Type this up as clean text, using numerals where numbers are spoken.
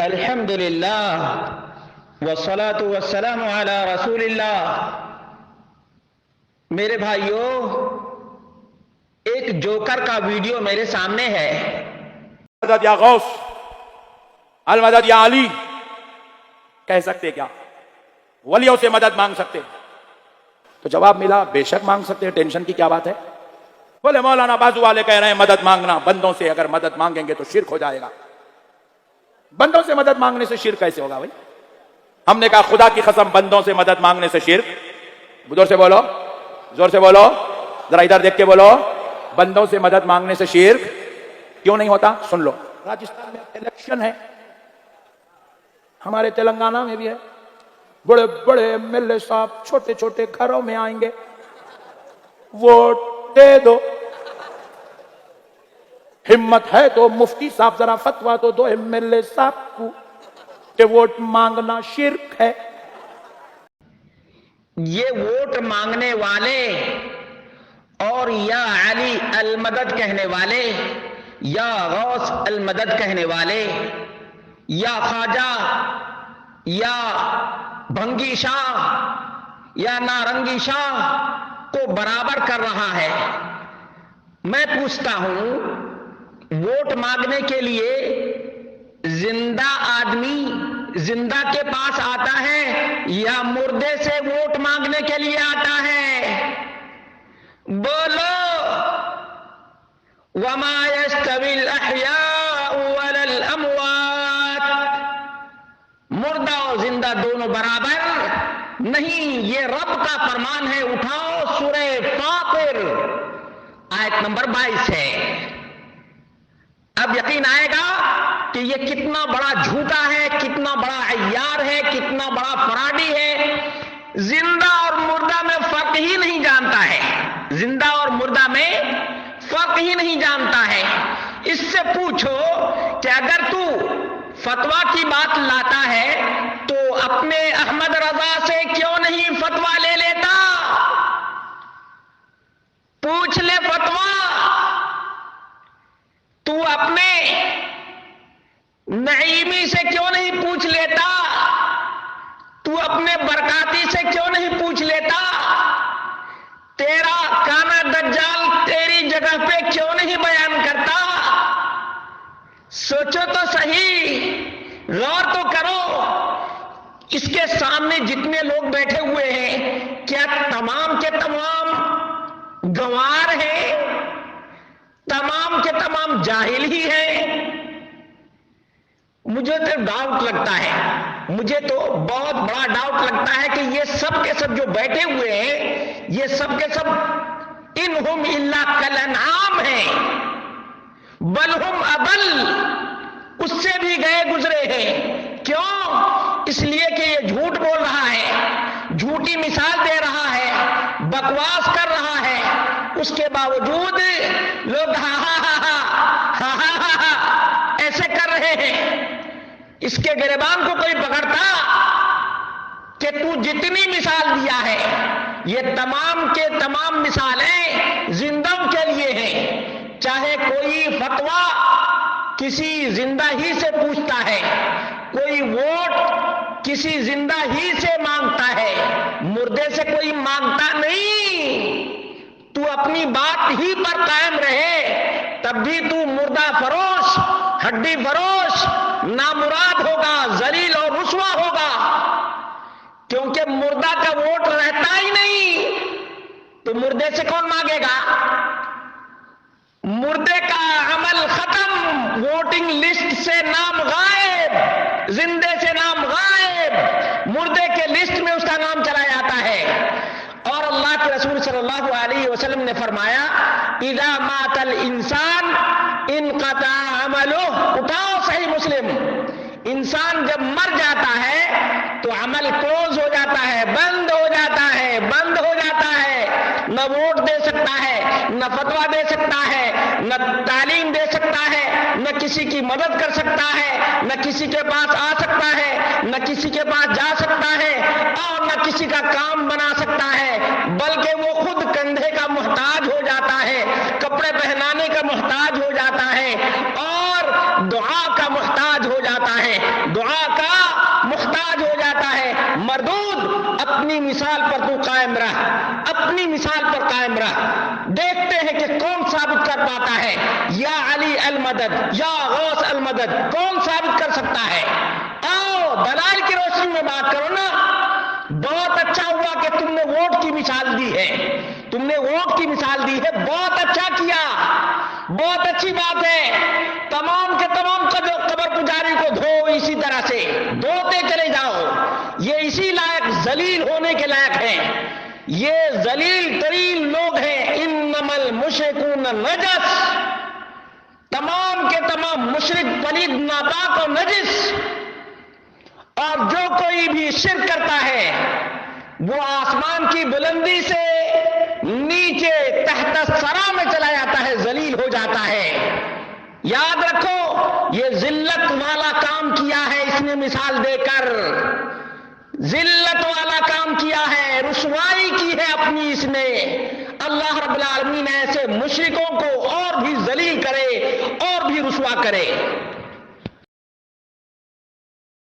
الحمدللہ والصلاة والسلام علی رسول اللہ۔ میرے بھائیوں، ایک جوکر کا ویڈیو میرے سامنے ہے۔ مدد یا غوث، المدد یا علی کہہ سکتے کیا؟ ولیوں سے مدد مانگ سکتے؟ تو جواب ملا بے شک مانگ سکتے، ٹینشن کی کیا بات ہے؟ بولے مولانا بازو والے کہہ رہے ہیں مدد مانگنا، بندوں سے اگر مدد مانگیں گے تو شرک ہو جائے گا۔ بندوں سے مدد مانگنے سے شرک کیسے ہوگا بھائی؟ ہم نے کہا خدا کی قسم بندوں سے مدد مانگنے سے شرک؟ زور سے بولو، زور سے بولو، ذرا ادھر دیکھ کے بولو، بندوں سے مدد مانگنے سے شرک کیوں نہیں ہوتا؟ سن لو، راجستھان میں الیکشن ہے، ہمارے تلنگانہ میں بھی ہے، بڑے بڑے ایم ایل اے صاحب چھوٹے چھوٹے گھروں میں آئیں گے، ووٹ دے دو، ہمت ہے تو مفتی صاحب ذرا فتویٰ تو دو ایم ایل اے صاحب کو کہ ووٹ مانگنا شرک ہے۔ یہ ووٹ مانگنے والے اور یا علی المدد کہنے والے یا غوث المدد کہنے والے یا خواجہ یا بھنگی شاہ یا نارنگی شاہ کو برابر کر رہا ہے۔ میں پوچھتا ہوں، ووٹ مانگنے کے لیے زندہ آدمی زندہ کے پاس آتا ہے یا مردے سے ووٹ مانگنے کے لیے آتا ہے؟ بولو، وما يستوي الاحیاء ولا الاموات، مردہ اور زندہ دونوں برابر نہیں، یہ رب کا فرمان ہے۔ اٹھاؤ سورہ فاطر آیت نمبر 22 ہے۔ اب یقین آئے گا کہ یہ کتنا بڑا جھوٹا ہے، کتنا بڑا عیار ہے، کتنا بڑا فراڈی ہے۔ زندہ اور مردہ میں فرق ہی نہیں جانتا ہے، زندہ اور مردہ میں فرق ہی نہیں جانتا ہے۔ اس سے پوچھو کہ اگر تو فتویٰ کی بات لاتا ہے تو اپنے احمد رضا سے کیوں نہیں فتویٰ لے لیتا؟ پوچھ لے فتویٰ۔ تو اپنے نعیمی سے کیوں نہیں پوچھ لیتا؟ تو اپنے برکاتی سے کیوں نہیں پوچھ لیتا؟ تیرا کانا دجال تیری جگہ پہ کیوں نہیں بیان کرتا؟ سوچو تو صحیح، غور تو کرو۔ اس کے سامنے جتنے لوگ بیٹھے ہوئے ہیں، کیا تمام کے تمام گنوار ہیں؟ تمام کے تمام جاہل ہی ہیں؟ مجھے تو ڈاؤٹ لگتا ہے، مجھے تو بہت بڑا ڈاؤٹ لگتا ہے کہ یہ سب کے سب جو بیٹھے ہوئے ہیں، یہ سب کے سب انہم الا کالانعام ہیں، بل ہم اضل، اس سے بھی گئے گزرے ہیں۔ کیوں؟ اس لیے کہ یہ جھوٹ بول رہا ہے، جھوٹی مثال دے رہا ہے، بکواس کر رہا ہے، اس کے باوجود لوگ ہاں ہاں ہاں ہاں ہاں ہاں ہاں ایسے کر رہے ہیں۔ اس کے گریبان کو کوئی پکڑتا کہ تو جتنی مثال دیا ہے، یہ تمام کے تمام مثالیں زندوں کے لیے ہیں۔ چاہے کوئی فتویٰ کسی زندہ ہی سے پوچھتا ہے، کوئی ووٹ کسی زندہ ہی سے مانگتا ہے، مردے سے کوئی مانگتا نہیں۔ تو اپنی بات ہی پر قائم رہے، تب بھی تو مردہ فروش، ہڈی فروش، نامراد ہوگا، ذلیل اور رسوا ہوگا، کیونکہ مردہ کا ووٹ رہتا ہی نہیں، تو مردے سے کون مانگے گا؟ مردے کا عمل ختم، ووٹنگ لسٹ سے نام غائب، زندے سے نام غائب، مردے کے لسٹ میں اس کا نام چلا جاتا ہے۔ اور اللہ کے رسول صلی اللہ علیہ وسلم نے فرمایا، اذا مات الانسان انقطع عملہ، اٹھاؤ صحیح مسلم، انسان جب مر جاتا ہے تو عمل کلوز ہو جاتا ہے، بند ہو جاتا ہے، بند ہو جاتا ہے۔ نہ ووٹ دے سکتا ہے، نہ فتویٰ دے سکتا ہے، نہ تعلیم دے سکتا ہے، نہ کسی کی مدد کر سکتا ہے، نہ کسی کے پاس آ سکتا ہے، نہ کسی کے پاس جا سکتا ہے، اور نہ کسی کا کام بنا سکتا ہے، بلکہ وہ خود کندھے کا محتاج ہو جاتا ہے، کپڑے پہنانے کا محتاج ہو جاتا ہے، اور دعا کا محتاج ہو جاتا ہے، دعا کا محتاج ہو جاتا ہے۔ مردود اپنی مثال پر تو قائم رہ، اپنی مثال پر قائم رہ، دیکھتے ہیں کہ کون ثابت کر پاتا ہے۔ یا علی المدد، یا غوث المدد، کون ثابت کر سکتا ہے؟ آؤ دلائل کی روشنی میں بات کرو نا۔ بہت اچھا ہوا کہ تم نے ووٹ کی مثال دی ہے، تم نے ووٹ کی مثال دی ہے، بہت اچھا کیا، بہت اچھی بات ہے۔ تمام کے تمام قبر پجاری کو دھو، اسی طرح سے دھوتے چلے جاؤ، یہ اسی لائق ذلیل ہونے کے لائق ہیں، یہ ذلیل ترین لوگ ہیں۔ انما المشرکون نجس، تمام کے تمام مشرک پلید ناپاک اور نجس، اور جو کوئی بھی شرک کرتا ہے وہ آسمان کی بلندی سے نیچے تحت الثری میں چلا جاتا ہے، ذلیل ہو جاتا ہے۔ یاد رکھو یہ ذلت والا کام کیا ہے اس نے، مثال دے کر ذلت والا کام کیا ہے، رسوائی کی ہے اپنی اس نے۔ اللہ رب العالمین ایسے مشرکوں کو اور بھی ذلیل کرے اور بھی رسوا کرے۔